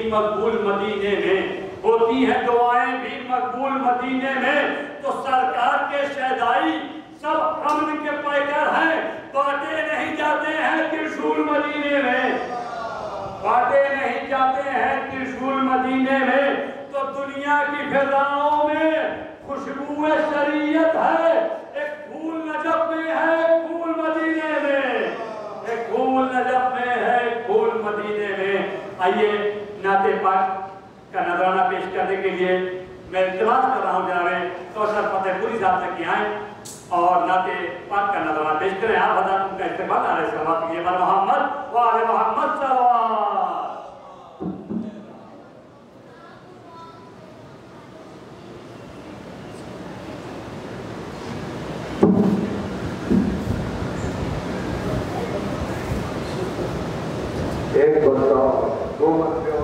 بھی مقبول مدینے میں، ہوتی ہیں دعائیں بھی مقبول مدینے میں، تو سرکار کے شہدائی سب امن کے پیکر ہیں، بانٹے نہیں جاتے ہیں ترشول مدینے میں، بانٹے نہیں جاتے ہیں ترشول مدینے میں، تو دنیا کی فضاؤں میں خوشبو شریعت ہے، ایک پھول نجف میں ہے، ایک پھول مدینے میں، ایک پھول نجف میں ہے، ایک پھول مدینے میں۔ آئیے نعت پاک کا نذرانہ پیش کرنے کے لیے میں التماس کر رہا ہوں جناب کوثر فتح پوری صاحب تک کہ آئیں اور نعت پاک کا نذرانہ پیش کریں۔ آپ حضرات ان کا استقبال علیہ صلوات کیجیے، محمد و آل محمد صلوات۔ ایک بندہ دو بندے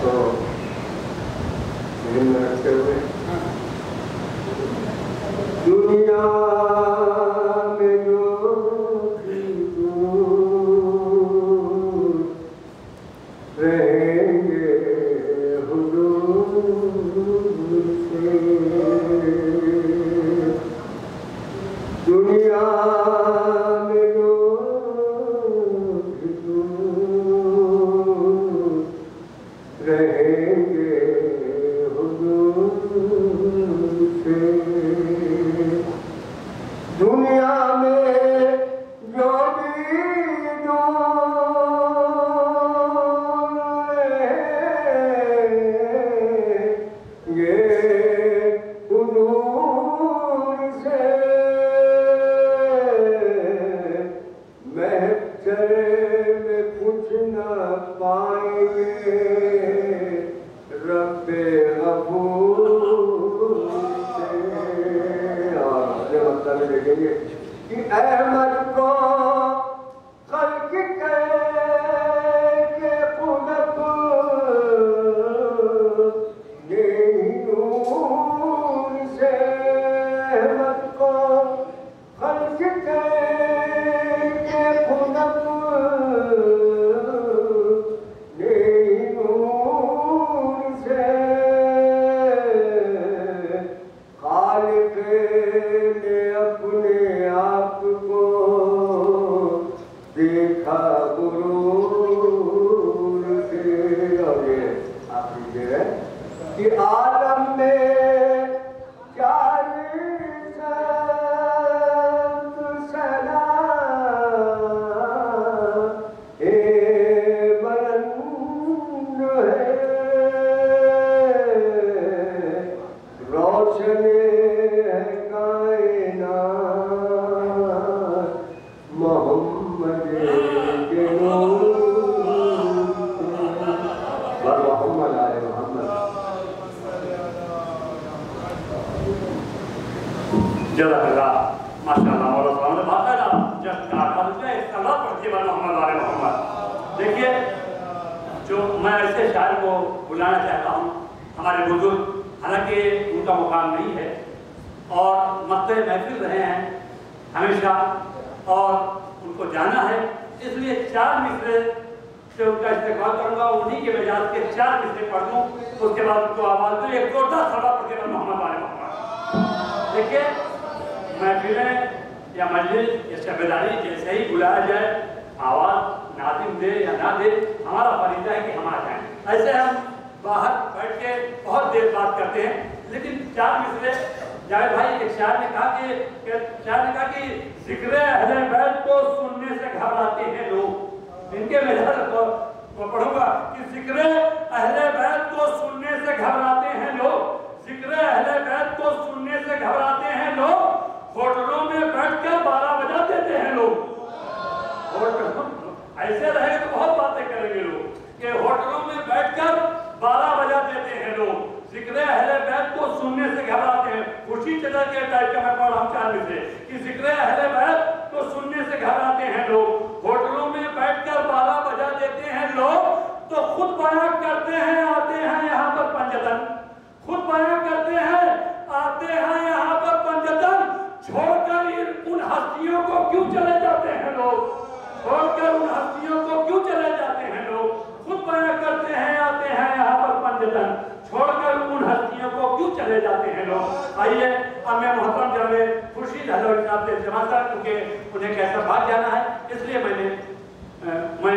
تو رکھتے ہوئے دنیا میں جو بھی دور رہیں گے حضور سے، دنیا دیکھیے جو میں ایسے شاعر کو بلانا چاہتا ہوں، ہمارے بزرگ، حالانکہ ان کا مقام نہیں ہے اور مقطع محفل رہے ہیں ہمیشہ اور ان کو جانا ہے، اس لیے 4 مصرے سے ان کا استقبال کروں گا، انہی کے مجاز کے 4 مصرے پڑھ دوں، اس کے بعد ان کو آواز دوں، ایک چھوٹا سڑا پڑھ کے محمد والے محمد۔ دیکھیے محفلیں یا مجلس یا شبیداری جیسے ہی بلایا جائے، آواز ناظم دے یا نہ دے، ہمارا فریضہ ہے کہ ہم آ جائیں۔ ایسے ہم باہر بیٹھ کے بہت دیر بات کرتے ہیں، لیکن 4 مصرے جاوید بھائی ایک شاعر نے کہا کہ ذکر اہل بیت کو سننے سے گھبراتے ہیں لوگ، ان کے مجاز کو پڑھوں گا کہ ذکر اہل بیت کو سننے سے گھبراتے ہیں لوگ، ذکر اہل بیت کو سننے سے گھبراتے ہیں لوگ، ہوٹلوں میں بیٹھ کر 12 بجا دیتے ہیں لوگ۔ ایسے رہے تو بہت باتیں کریں گے لوگ کہ ہوٹلوں میں بیٹھ کر 12 بجا دیتے ہیں لوگ، ذکر اہل بیت کو سننے سے گھبراتے ہیں۔ خوشی چلا کے ٹائپ کا میں پڑھ رہا ہوں 4 میں سے کہ ذکر اہل بیت کو سننے سے گھبراتے ہیں لوگ، ہوٹلوں میں بیٹھ کر 12 بجا دیتے ہیں لوگ، تو خود بیاں کرتے ہیں آتے ہیں یہاں پر پنجتن، خود بیاں کرتے ہیں آتے ہیں یہاں پر پنجتن، چھوڑ کر ان ہستیوں کو کیوں چلے جاتے ہیں لوگ، چھوڑ کر ان ہستیوں उन्हें कैसा भाग जाना है, इसलिए मैं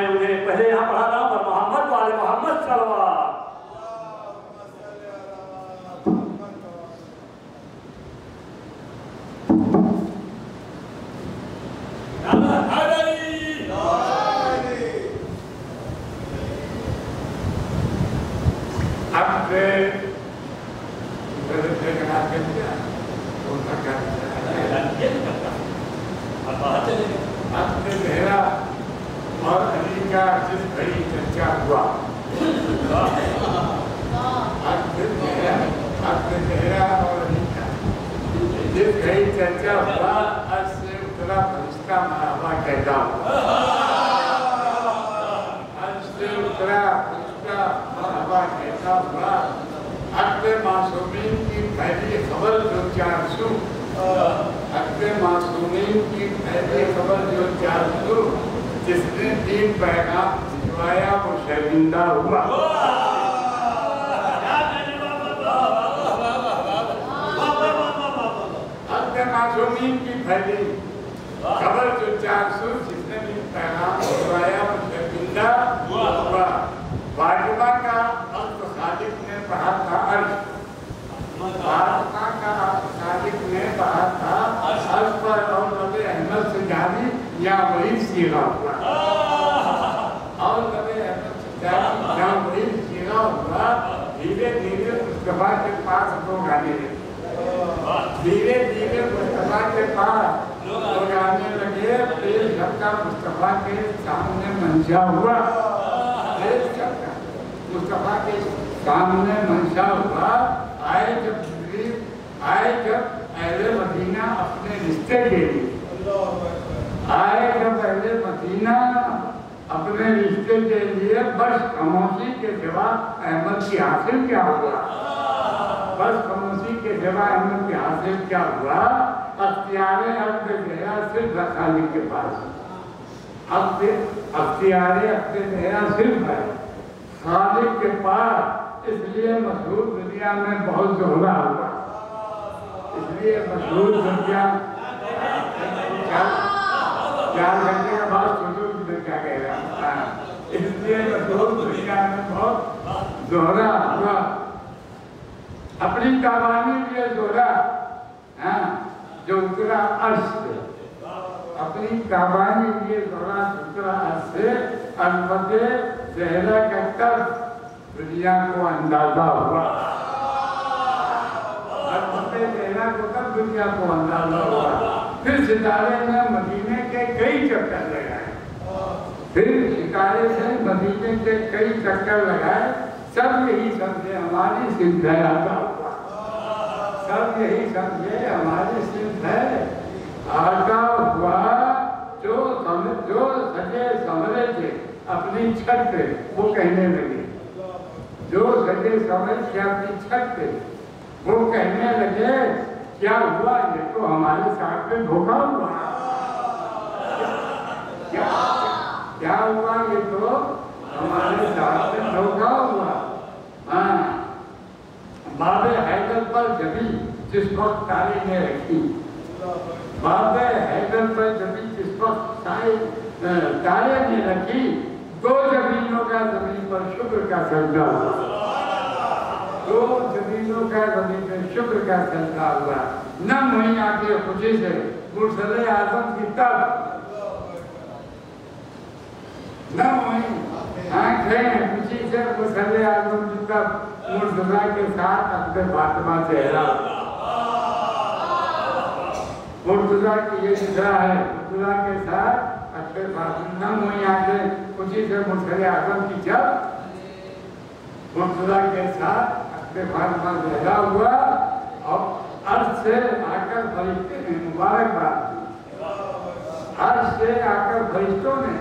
उन्हें पहले यहाँ पढ़ा रहा हूँ। और मोहम्मद वाले मोहम्मद सल्लल्लाहु और अली का जिस घड़ी चर्चा हुआ, और अली का जिस घड़ी चर्चा हुआ, आज से उतरा फरिश्ता मरहबा कहता हुआ, आज से उतरा फरिश्ता मरहबा कहता हुआ। अक्बे मासूमीन की पहली खबर जो 400, अक्बे मासूमीन की पहली खबर जो 400, जिसने 3 पैगाम भिजवाया वो शर्मिंदा हुआ। अक्बे मासूमीन की पहली खबर जो 400, जिसने 3 पैगाम भिजवाया वो शर्मिंदा हुआ। फातिमा का अल्फ खालिक ने पढ़ा था अर्श, फातिमा का अल्फ खालिक ने पढ़ा था अर्श पर, और नबी अहमद से जानी या वही सीगा हुआ, और नबी अहमद से जानी या वही सीगा हुआ। धीरे धीरे मुस्तफा के पास लोग आने लगे, धीरे धीरे मुस्तफा के पास लोग आने लगे। फिर सबका मुस्तफा के सामने मंशा हुआ, मुस्तफा के सामने मंशा हुआ। आए जब अहले मदीना अपने रिश्ते के लिए, आए जब अहले मदीना अपने रिश्ते के लिए, बस खामोशी के सिवा अहमद की हासिल क्या हुआ, बस खामोशी के सिवा अहमद की हासिल क्या हुआ। अख्तियारे अब गया सिर्फ खालिक के पास, अब अख्तियारे अब गया सिर्फ है खालिक के पास। इसलिए मशहूर दुनिया में बहुत जोहरा हुआ, इसलिए मशहूर दुनिया 4 घंटे के बाद सोचो कि क्या कह रहा है, इसलिए मशहूर दुनिया में बहुत जोहरा हुआ। अपनी काबानी लिए जोहरा जो उतरा अर्श से, अपनी काबानी लिए जोहरा उतरा अर्श से। अलबत्ते ज़हरा का तब दुनिया को अंदाजा हुआ, अलबत्ते ज़हरा को तब दुनिया को अंदाजा हुआ। फिर सितारे ने मदीने के कई चक्कर लगाए, फिर सितारे से मदीने के कई चक्कर लगाए। सब यही समझे हमारी सिंध है आता हुआ, सब यही समझे हमारी सिंध है आता हुआ। जो सजे समझे थे अपनी छत पे वो कहने लगे, जो सजे समझ के अपनी छत पे वो कहने लगे, क्या हुआ, ये तो हमारे साथ में धोखा हुआ, क्या हुआ, ये तो हमारे साथ में धोखा हुआ। बाबे हैदर पर जबी जिस वक्त ताली ने रखी, बाबे हैदर पर जबी जिस वक्त ताले ने रखी, 2 जमीनों का जमीन पर शुक्र का सजदा हुआ, 2 जमीनों का जमीन पर शुक्र का सजदा हुआ। नम हुई आंखें खुशी से मुर्सले आजम की तब, नम हुई आंखें खुशी से मुर्सले आजम की तब, मुर्सला के साथ अपने फातिमा चेहरा। मुर्तजा की ये निशा है, मुर्तजा के साथ अपने फातिमा हुई आंखें खुशी से मुर्सले आजम की जब, मुर्तजा के साथ अपने फातिमा चेहरा हुआ। और अर्श से आकर फरिश्ते ने मुबारकबाद दी, अर्श से आकर फरिश्तों ने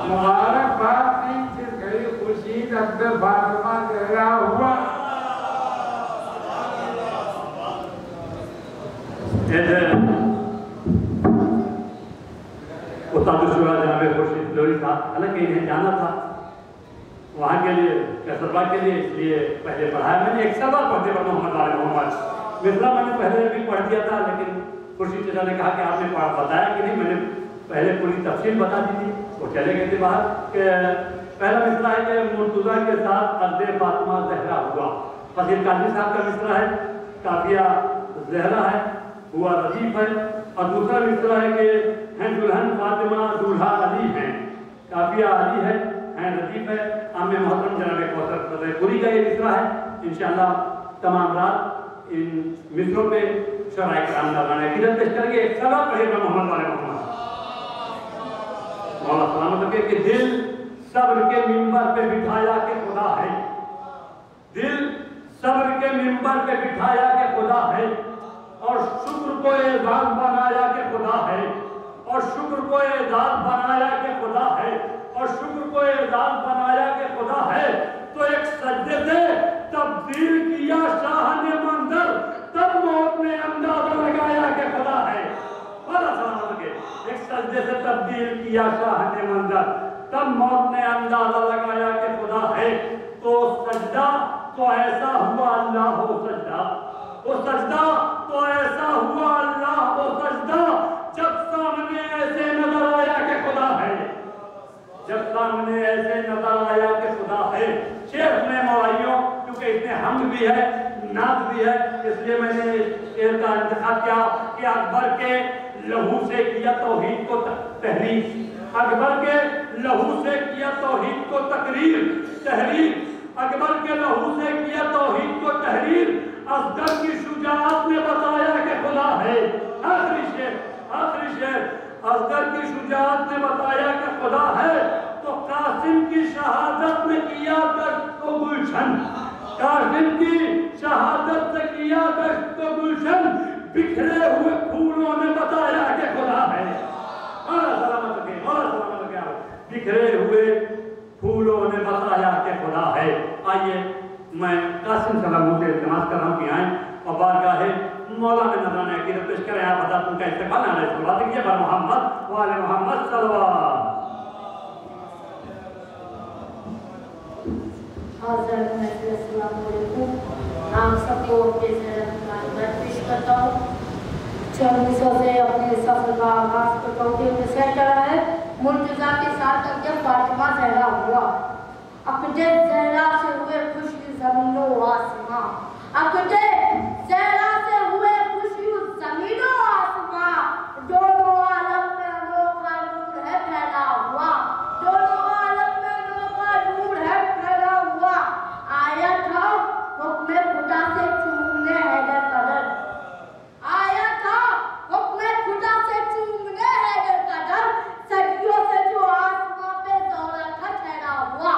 मुबारकबाद दी। जिस घड़ी खुर्शीद अपने फातिमा चेहरा हुआ। हालांकि इन्हें जाना था वहाँ के लिए, कैसरबाग के लिए, इसलिए पहले पढ़ाया मैंने। एक सवाल पढ़ते पर मोहम्मद वाले मोहम्मद मिसरा मैंने पहले भी पढ़ दिया था, लेकिन खुर्शीद चाचा ने कहा कि आपने बताया कि नहीं। मैंने पहले पूरी तफसील बता दी थी, वो चले गए थे बाहर। कि पहला मिसरा है कि मुर्तज़ा के साथ अक़द फातिमा ज़हरा हुआ। फज़ील कादरी साहब का मिसरा है, काफिया ज़हरा है, हुआ रदीफ है। और दूसरा मिसरा है कि हैं दुल्हन फातिमा, दूल्हा अली हैं, काफिया अली है, हैं रदीफ है। आम मोहतरम जनाब कौसर फतेहपुरी का ये मिसरा है। इंशाअल्लाह तमाम रात इन मिसरों पे शराय कराम लगाना किधर पेश करेंगे। एक सलाह पढ़ेगा मोहम्मद वाले मोहम्मद मौला सलामत रखे कि दिल सब्र के मिंबर पे बिठाया के खुदा है, दिल सब्र के मिंबर पे बिठाया के खुदा है, और शुक्र को एजाज बनाया के खुदा है, और शुक्र को एजाज बनाया के खुदा है, और शुक्र को एजाज बनाया के खुदा है। तो एक सजदे से तब्दील किया शाह ने मंजर, तब मौत ने अंदाजा लगाया के खुदा है। वाला सलामत के एक सजदे से तब्दील किया शाह ने मंजर, तब मौत ने अंदाजा लगाया कि खुदा है। तो सजदा तो ऐसा हुआ अल्लाह हो सजदा, वो सजदा तो ऐसा हुआ अल्लाह हो सजदा, जब सामने ऐसे नजर आया कि खुदा है, जब सामने ऐसे नजर आया कि खुदा है। शेख ने मौलाइयों क्योंकि इसमें हमद भी है, नात भी है, इसलिए मैंने शेर का इंतखाब किया कि अकबर के लहू से किया तौहीद को तहरीर, अकबर के लहू से किया तौहीद को तहरीर, अकबर के लहू से किया तौहीद को तहरीर, असगर की शुजाअत ने बताया कि खुदा है। आखिरी शेर असगर की शुजाअत ने बताया कि खुदा है। तो कासिम की शहादत ने किया दश्त को गुलशन, कासिम की शहादत से किया दश्त को गुलशन, बिखरे हुए फूलों ने बताया कि खुदा है। बिखरे हुए फूलों ने बताया कि खुदा है। आइए मैं कासिम सलाम से इल्तिमास कर रहा हूँ कि आए और बारगाह मौला में नजराना अकीदत पेश करें। आप बता उनका इस्तेमाल बर मोहम्मद वाले मोहम्मद सल्लल्लाहु आप सबको पेश करता हूँ। चंद से अपने सफर का आगाज करता हूँ कि चला है मुर्तज़ा के साथ अक़द फातिमा ज़हरा हुआ। अक़द ज़हरा से हुए खुशी ज़मीनो आसमां, अक़द ज़हरा से हुए खुशी ज़मीनो आसमां, दोनों आलम में अनोखा नूर है फैला हुआ, दोनों आलम में अनोखा नूर है फैला हुआ। आया था हुक्म खुदा से चूमने हैदर कदर, आया था हुक्म खुदा से चूमने हैदर कदर, सदियों से जो आसमां पे दौरा था ठहरा हुआ,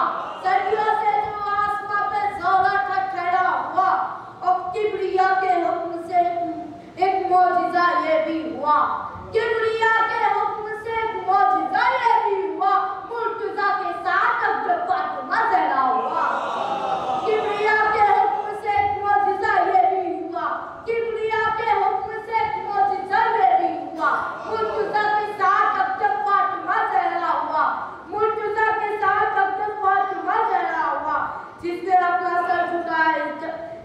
सदियों से जो आसमां पे दौरा था ठहरा हुआ। और किबरिया के हुक्म से एक मौजिज़ा ये भी हुआ, किबरिया के हुक्म से एक मौजिज़ा ये भी हुआ, मुर्तज़ा के साथ अक़द फातिमा ज़हरा हुआ। किबरिया के हुक्म से एक मौजिज़ा ये भी हुआ, किबरिया के हुक्म से एक मौजिज़ा ये भी हुआ, मुर्तज़ा के साथ अक़द फातिमा ज़हरा हुआ, मुर्तज़ा के साथ अक़द फातिमा ज़हरा हुआ। जिसने अपना सर झुकाया,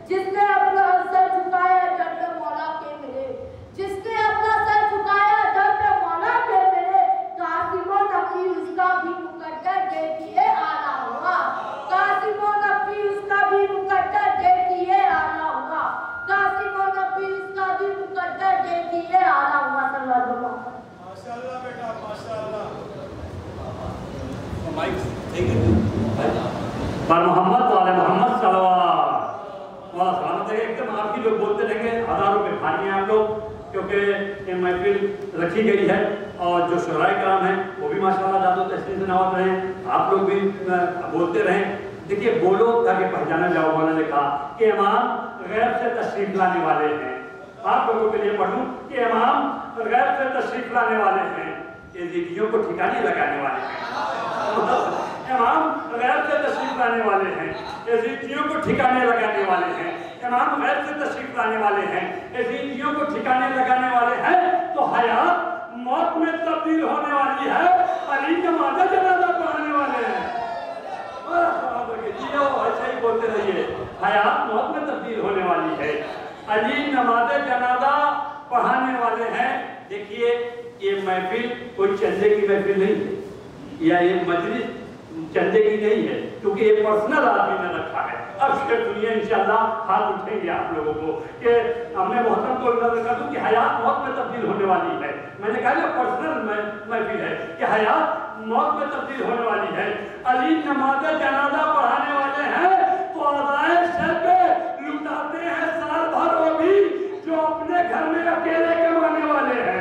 जिसने अपना सर झुकाया दर पे मौला के मेरे, जिसने अपना सर झुकाया दर पे मौला के मेरे, कासिम नबी उसका भी मुकद्दर देखिए आला हुआ, कासिम नबी उसका भी मुकद्दर देखिए आला हुआ, कासिम नबी उसका भी मुकद्दर देखिए आला हुआ। सल्लल्लाहु अलैहि वसल्लम। माशाअल्लाह बेटा माशाअल्लाह। पर मोहम्मद वाले मोहम्मद सल्लल्लाहु अलैहि वसल्लम। एकदम आपकी जो बोलते रहेंगे हज़ारों पे खानी है आप लोग, क्योंकि ये महफिल रखी गई है और जो शुराए कराम हैं वो भी माशाअल्लाह जादो तस्लीम से नवाज रहे हैं, आप लोग भी बोलते रहें। देखिए बोलो ताकि पहचाना जाओ। उन्होंने कहा कि इमाम गैब से तशरीफ लाने वाले हैं। आप लोगों के लिए पढ़ूं कि इमाम गैब से तशरीफ लाने वाले हैं, यजीदियों को ठिकाने लगाने वाले हैं। इमाम गैब से तशरीफ लाने वाले हैं, यजीदियों को ठिकाने लगाने वाले हैं। इमाम गैब से तशरीफ लाने वाले हैं, यजीदियों को ठिकाने लगाने वाले हैं। तो हयात मौत में तब्दील होने वाली है, अली का मादा जनाजा पढ़ाने वाले हैं। ऐसे ही बोलते रहिए, हयात मौत में तब्दील होने वाली है, अली नमाज जनाजा पढ़ाने वाले हैं। देखिए ये महफिल कोई चंदे की महफिल नहीं है या ये मजलिस चंदे की नहीं है, क्योंकि ये पर्सनल आदमी ने रखा है। अब शेर सुनिए इंशाल्लाह, हाथ उठेंगे आप लोगों को कि हमने मोहतरम को नजर कर दूं कि हयात मौत में तब्दील होने वाली है। मैंने कहा ये पर्सनल महफिल है कि हयात मौत में तब्दील होने वाली है। अली नमाज जनाजा पढ़ाने वाले हैं तो अदाए सर पे लुटाते हैं साल भर वो भी जो अपने घर में अकेले कमाने वाले हैं।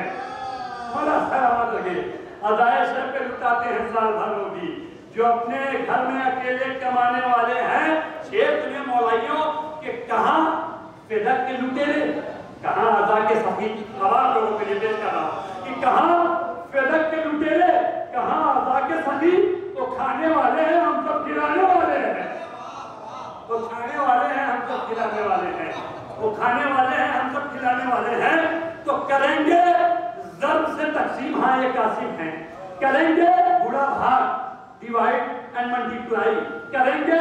बड़ा सलामत लगे, अदाए सर पे लुटाते हैं साल भर वो भी जो अपने घर में अकेले कमाने वाले हैं। शेर तुम्हें मौलाइयों के कहाँ फिदक के लुटेरे, कहाँ अदा के सफी आवाज लोगों के लिए पेश कर रहा हूँ कि कहाँ फिदक के लुटेरे, कहाँ अदा के सफी। तो खाने वाले हैं हम सब खिलाने वाले हैं, तो खाने वाले हैं हम सब खिलाने वाले हैं, वो खाने वाले हैं हम सब खिलाने वाले हैं। तो करेंगे ज़र्ब से तकसीम, हाँ ये कासिम है, करेंगे बुरा भाग डिवाइड एंड मल्टीप्लाई, करेंगे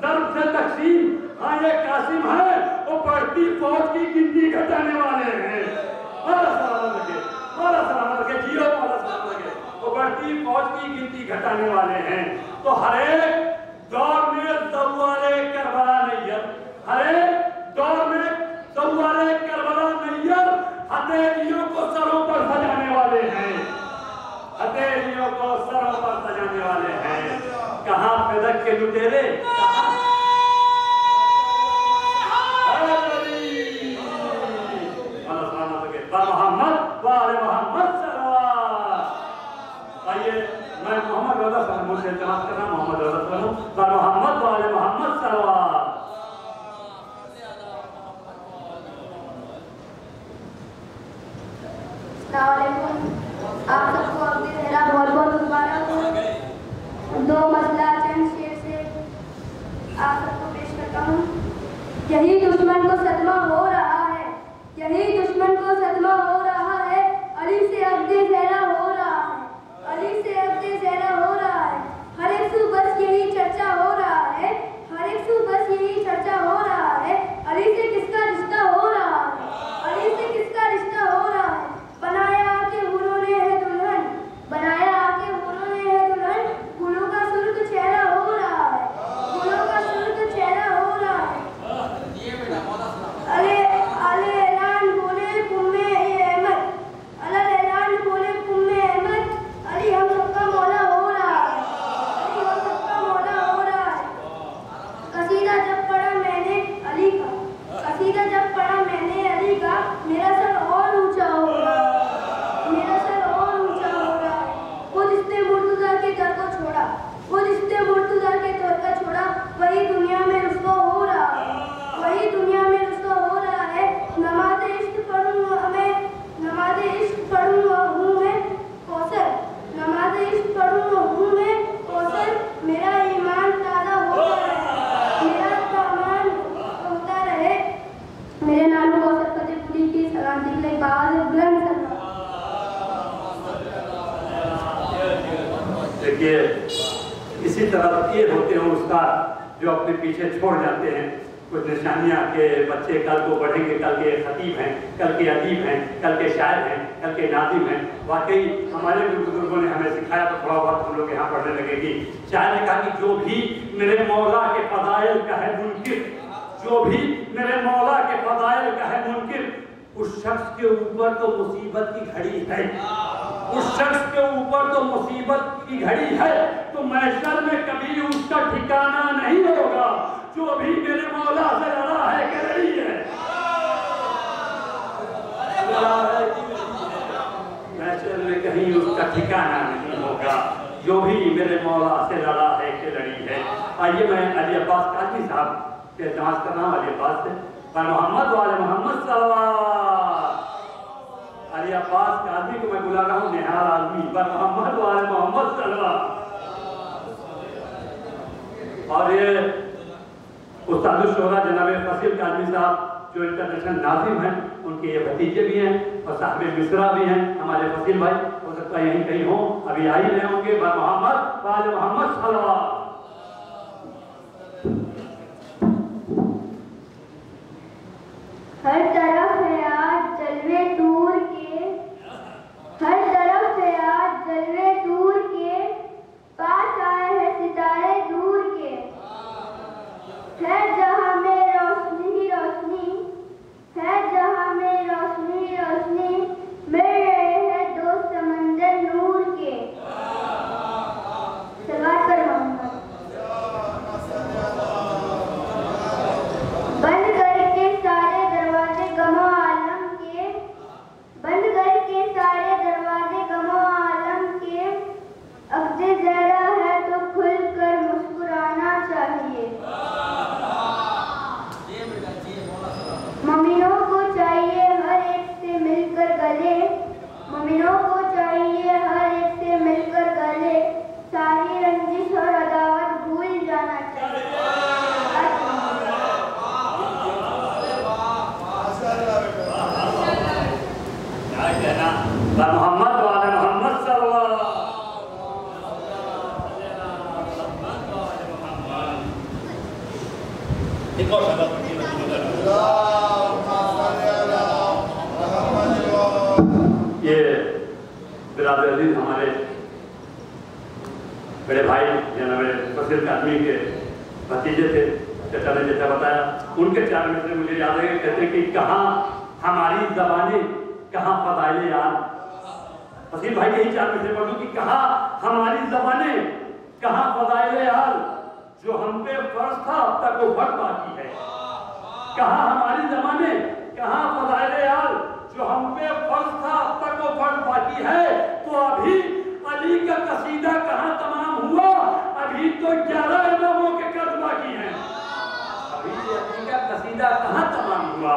ज़र्ब से तकसीम, हाँ ये कासिम है, वो बढ़ती फौज की गिनती घटाने वाले हैं। बड़ा सलामत लगे, बड़ा सलामत लगे, जियो बड़ा सलामत लगे, वो बढ़ती फौज की गिनती घटाने वाले हैं। तो हर एक दौर में सवारे करबला नैयर, हर एक दौर में सवारे करबला नैयर हथेलियों को सरों पर सजाने वाले हैं, हथेलियों को सरों पर सजाने वाले हैं। कहाँ फिदक के लुटेरे, मोहम्मद वाले मोहम्मद सल्लल्लाहु। आइए मैं मोहम्मद रज़ा सल्लल्लाहु से इल्तिमास कर रहा हूँ, मोहम्मद रज़ा सल्लल्लाहु मोहम्मद वाले मोहम्मद सल्लल्लाहु। आप सबको अपनी मेरा बहुत बहुत मुबारक हो। दो मसला चंद शेर से आप सबको पेश करता हूँ। यही दुश्मन को सदमा हो रहा है, यही दुश्मन को सदमा हो रहा है, अली से अब्दे ज़हरा हो रहा है, अली से अब्दे ज़हरा हो रहा है। हर एक सू बस यही चर्चा हो रहा है, हर एक सू बस यही चर्चा हो रहा है। अली से किसका रिश्ता हो रहा है, अली से किसका रिश्ता हो रहा है। बनाया आके हुरों ने है दुल्हन, बनाया आके हुरों ने है दुल्हन, गुलों का सुर्ख चेहरा हो रहा है, गुलों का सुर्ख चेहरा हो रहा है। अले अले ऐलान बोले कुम्मे अहमद, अले ऐलान बोले कुम्मे अहमद, अली हम सबका मौला हो रहा है, अली हम सबका मौला हो रहा है। कसीदा जब पढ़ा मैंने अली का, कसीदा जब पढ़ा मैंने अली का, मेरा सर और ऊंचा होगा, मेरा सर और ऊंचा हो रहा है। वो जिसने मुर्तज़ा के दर को छोड़ा, वो जिसने मुर्तज़ा के दर को छोड़ा, वही दुनिया में रुस्वा हो रहा है, वही दुनिया में रुस्वा हो रहा है। नमाज़ इश्क पढ़ूंगा मैं, नमाज़ इश्क पढ़ूंगा हूँ मैं कौसर, नमाज़ इश्क पढ़ूंगा हूँ मैं कौसर। मेरा ईमान ताज़ा होता रहे, मेरा सामान होता रहे। मेरे नानू कौसर फतेहपुरी की सलामती के लिए बाज़ बुलंद सलाम। देखिए इसी तरह ये होते हैं उस्ताद जो अपने पीछे छोड़ जाते हैं कुछ निशानियाँ के बच्चे कल को बढ़ेंगे, कल के खतीब हैं, कल के अदीब हैं, कल के शायर हैं, कल के नादिम हैं। वाकई हमारे बुजुर्गों ने हमें सिखाया तो थोड़ा बहुत हम लोग यहाँ पढ़ने लगे कि शायर ने कहा कि जो भी मेरे मौला के फदाइल का है मुनकिर, जो भी मेरे मौला के फदाइल का है मुनकिर, उस शख्स के ऊपर तो मुसीबत की घड़ी है, उस शख्स के ऊपर तो मुसीबत की घड़ी है। तो महशर में कभी उसका ठिकाना नहीं होगा, जो भी मेरे मौला से लड़ा है कि लड़ी है, महशर में कहीं उसका ठिकाना नहीं होगा, जो भी मेरे मौला से लड़ा है कि लड़ी है। आइए मैं अली अब्बास काजी साहब के इल्तिमास कर रहा हूँ, अली अब्बास से मोहम्मद वाले मोहम्मद सल्लल्लाहु। अली अब्बास काजी को मैं बुला रहा हूँ, निहाल आदमी पर मोहम्मद वाले मोहम्मद सल्लल्लाहु। और ये उस्तादुल शोहरा जनाब फसील काज़मी साहब जो इंटरनेशनल नाज़िम हैं, उनके ये भतीजे भी हैं और साहब मिस्रा भी हैं हमारे फसील भाई, हो सकता है यहीं कहीं हों, अभी आ ही रहे होंगे। पर मोहम्मद वाले मोहम्मद सल्लल्लाहु। हर तरफ है आज जलवे नूर के, हर एक और शब्द ये बिरादर अजीज हमारे बड़े भाई या मेरे प्रसिद्ध आदमी के भतीजे थे, चाचा ने जैसा बताया, उनके चार में से मुझे याद है, कहते हैं कि कहाँ हमारी ज़बानें, कहाँ फ़ज़ाइल यार। वसीम भाई यही चार में से पढ़ूं कि कहाँ हमारी ज़बानें, कहाँ फ़ज़ाइल यार, जो हम पे फर्ज था अब तक वो फर्ज बाकी है। कहाँ हमारी ज़बानें, कहाँ फ़ज़ाइल यार, जो हम पे फर्ज था अब तक वो फर्ज बाकी है। तो अभी अली का कसीदा कहाँ तमाम हुआ, अभी तो 11 इमामों के कर्ज बाकी हैं। अभी अली का कसीदा कहाँ तमाम हुआ,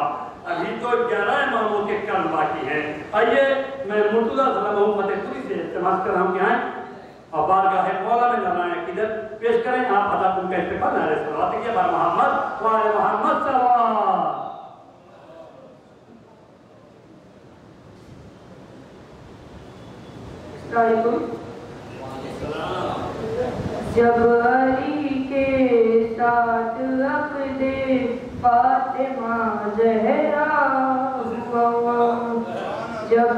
अभी तो 11 इमामों के कर्ज बाकी हैं। आइए मैं मुर्तज़ा सलाम फतेहपुरी से इस्तेमाल कर रहा हूँ कि आए और बारगाह मौला में लड़ाएं किधर पेश करें। आप अदा तुमका इस्तेमाल नारे सलावत किया बार मोहम्मद वाले मोहम्मद सल्लल्लाहु। जब अली के साथ अक़दे फातिमा ज़हरा हुआ, जब